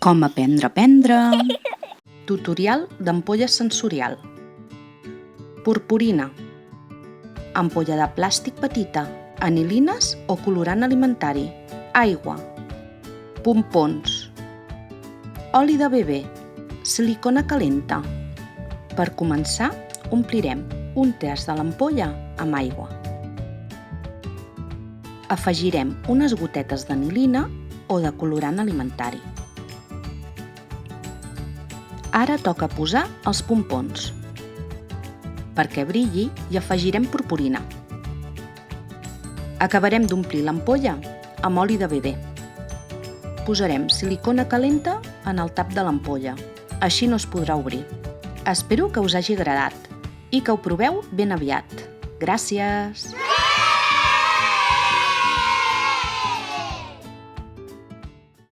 Com aprendre a prendre. Tutorial d'ampolla sensorial. Purpurina. Ampolla de plàstic petita, anilines o colorant alimentari. Aigua. Pompons. Oli de bebè. Silicona calenta. Per començar, omplirem un terç de l'ampolla amb aigua. Afegirem unes gotetes d'anilina o de colorant alimentari. Ara toca posar els pompons. Perquè brilli, hi afegirem purpurina. Acabarem d'omplir l'ampolla amb oli de bebè. Posarem silicona calenta en el tap de l'ampolla. Així no es podrà obrir. Espero que us hagi agradat i que ho proveu ben aviat. Gràcies!